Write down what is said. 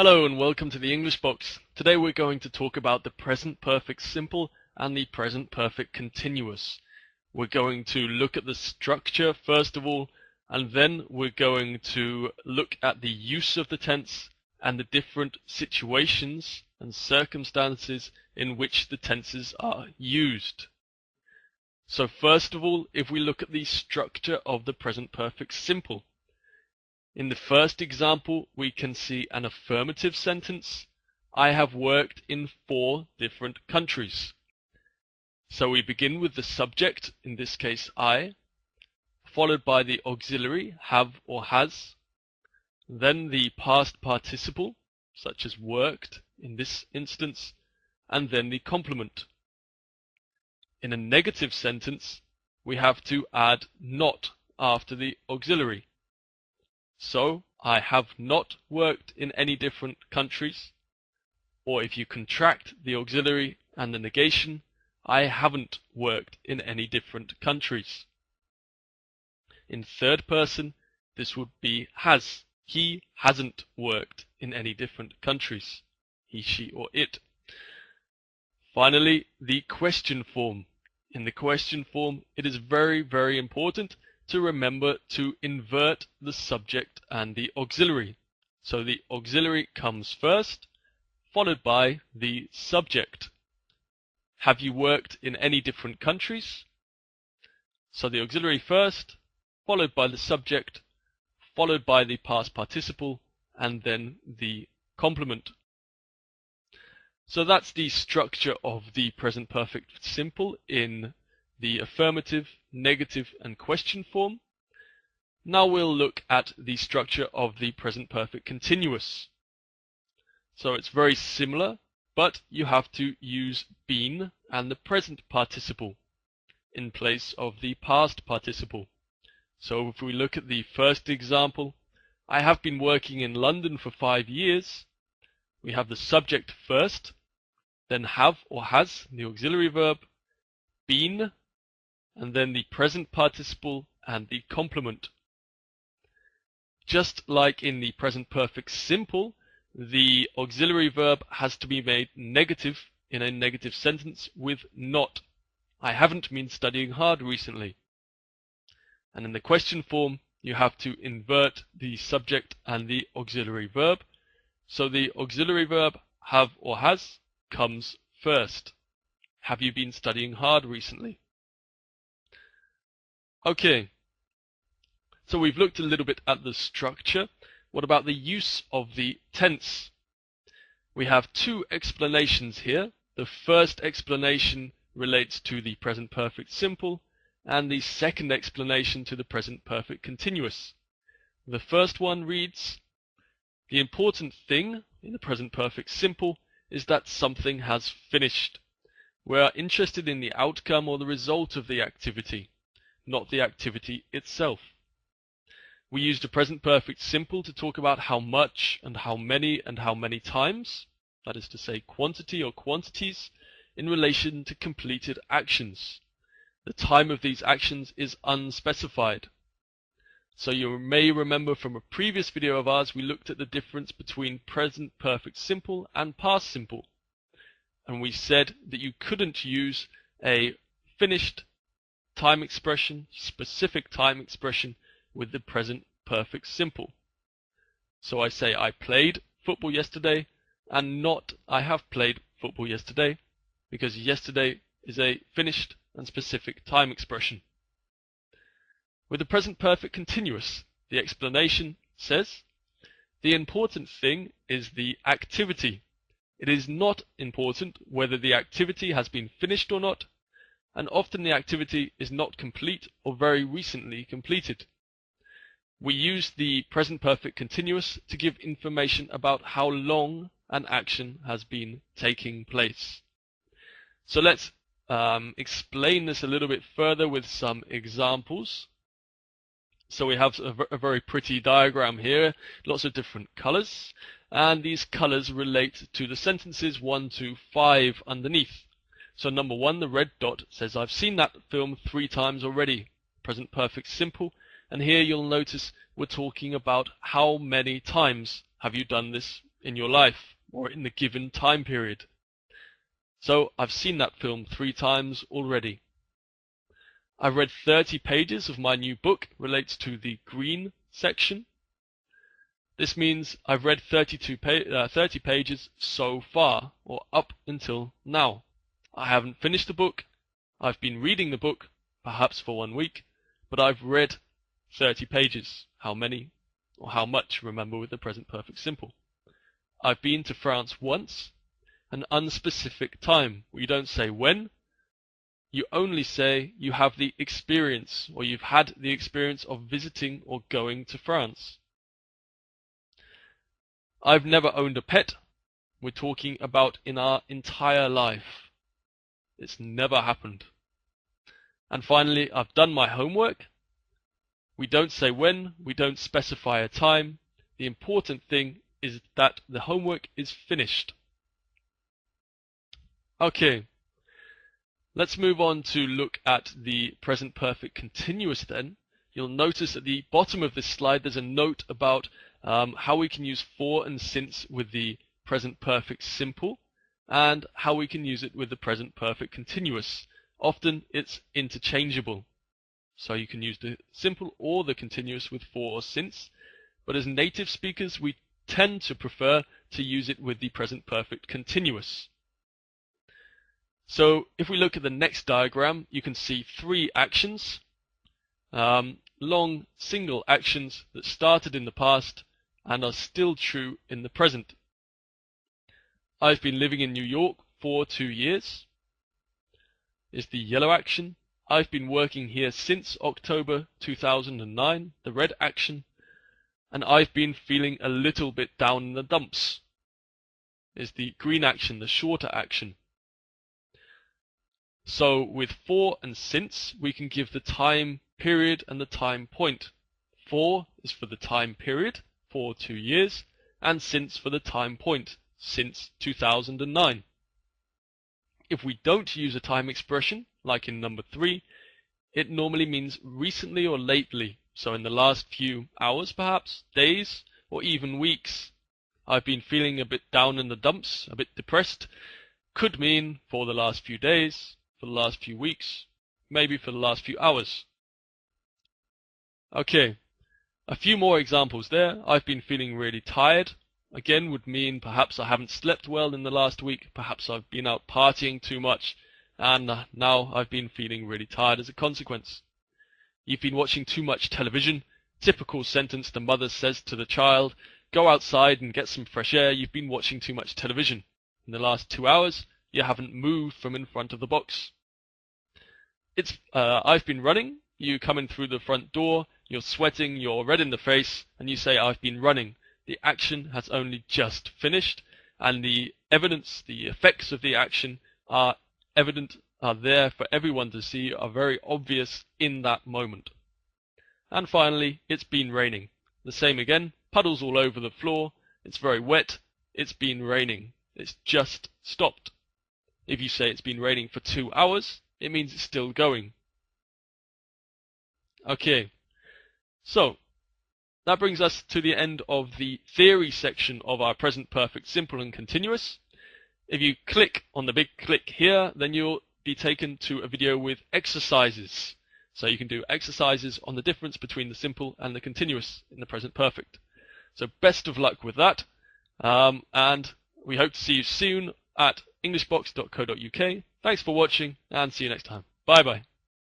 Hello and welcome to the English Box. Today we're going to talk about the present perfect simple and the present perfect continuous. We're going to look at the structure first of all, and then we're going to look at the use of the tense and the different situations and circumstances in which the tenses are used. So first of all, if we look at the structure of the present perfect simple. In the first example, we can see an affirmative sentence. I have worked in 4 different countries. So we begin with the subject, in this case I, followed by the auxiliary, have or has, then the past participle, such as worked in this instance, and then the complement. In a negative sentence, we have to add not after the auxiliary. So, I have not worked in any different countries, or if you contract the auxiliary and the negation, I haven't worked in any different countries. In third person, this would be has. He hasn't worked in any different countries. He, she, or it. Finally, the question form. In the question form, it is very, very important to remember to invert the subject and the auxiliary. So the auxiliary comes first, followed by the subject. Have you worked in any different countries? So the auxiliary first, followed by the subject, followed by the past participle, and then the complement. So that's the structure of the present perfect simple in the affirmative, negative, and question form. Now we'll look at the structure of the present perfect continuous. So it's very similar, but you have to use been and the present participle in place of the past participle. So if we look at the first example, I have been working in London for 5 years. We have the subject first, then have or has, the auxiliary verb, been, and then the present participle and the complement. Just like in the present perfect simple, the auxiliary verb has to be made negative in a negative sentence with not. I haven't been studying hard recently. And in the question form, you have to invert the subject and the auxiliary verb. So the auxiliary verb have or has comes first. Have you been studying hard recently? Okay, so we've looked a little bit at the structure. What about the use of the tense? We have 2 explanations here. The first explanation relates to the present perfect simple, and the second explanation to the present perfect continuous. The first one reads, the important thing in the present perfect simple is that something has finished. We are interested in the outcome or the result of the activity, not the activity itself. We used the present perfect simple to talk about how much and how many times, that is to say quantity or quantities, in relation to completed actions. The time of these actions is unspecified. So you may remember from a previous video of ours, we looked at the difference between present perfect simple and past simple. And we said that you couldn't use a finished time expression, specific time expression, with the present perfect simple. So I say I played football yesterday and not I have played football yesterday, because yesterday is a finished and specific time expression. With the present perfect continuous, the explanation says, the important thing is the activity. It is not important whether the activity has been finished or not, and often the activity is not complete or very recently completed. We use the present perfect continuous to give information about how long an action has been taking place. So let's explain this a little bit further with some examples. So we have a very pretty diagram here, lots of different colors, and these colors relate to the sentences 1 to 5 underneath. So number 1, the red dot says, I've seen that film 3 times already. Present perfect simple. And here you'll notice we're talking about how many times have you done this in your life or in the given time period. So I've seen that film 3 times already. I've read 30 pages of my new book relates to the green section. This means I've read 30 pages so far, or up until now. I haven't finished the book. I've been reading the book, perhaps for 1 week, but I've read 30 pages. How many or how much, remember, with the present perfect simple. I've been to France once, an unspecific time. You don't say when. You only say you have the experience, or you've had the experience of visiting or going to France. I've never owned a pet. We're talking about in our entire life. It's never happened. And finally, I've done my homework. We don't say when, we don't specify a time. The important thing is that the homework is finished. Okay, let's move on to look at the present perfect continuous then. You'll notice at the bottom of this slide there's a note about how we can use for and since with the present perfect simple, and how we can use it with the present perfect continuous. Often it's interchangeable, so you can use the simple or the continuous with for or since, but as native speakers we tend to prefer to use it with the present perfect continuous. So if we look at the next diagram, you can see 3 actions, long single actions that started in the past and are still true in the present. I've been living in New York for 2 years is the yellow action. I've been working here since October 2009, the red action. And I've been feeling a little bit down in the dumps is the green action, the shorter action. So with for and since, we can give the time period and the time point. For is for the time period, for 2 years, and since for the time point, since 2009. If we don't use a time expression, like in number 3, it normally means recently or lately, so in the last few hours perhaps, days, or even weeks. I've been feeling a bit down in the dumps, a bit depressed, could mean for the last few days, for the last few weeks, maybe for the last few hours. Okay, a few more examples there. I've been feeling really tired. Again, would mean perhaps I haven't slept well in the last week, perhaps I've been out partying too much, and now I've been feeling really tired as a consequence. You've been watching too much television. Typical sentence the mother says to the child, go outside and get some fresh air, you've been watching too much television. In the last 2 hours, you haven't moved from in front of the box. I've been running. You come in through the front door, you're sweating, you're red in the face, and you say, I've been running. The action has only just finished, and the evidence, the effects of the action are evident, are there for everyone to see, are very obvious in that moment. And finally, it's been raining. The same again, puddles all over the floor, it's very wet, it's been raining. It's just stopped. If you say it's been raining for 2 hours, it means it's still going. Okay, so that brings us to the end of the theory section of our present perfect simple and continuous. If you click on the big click here, then you'll be taken to a video with exercises. So you can do exercises on the difference between the simple and the continuous in the present perfect. So best of luck with that, and we hope to see you soon at englishbox.co.uk. Thanks for watching, and see you next time. Bye bye.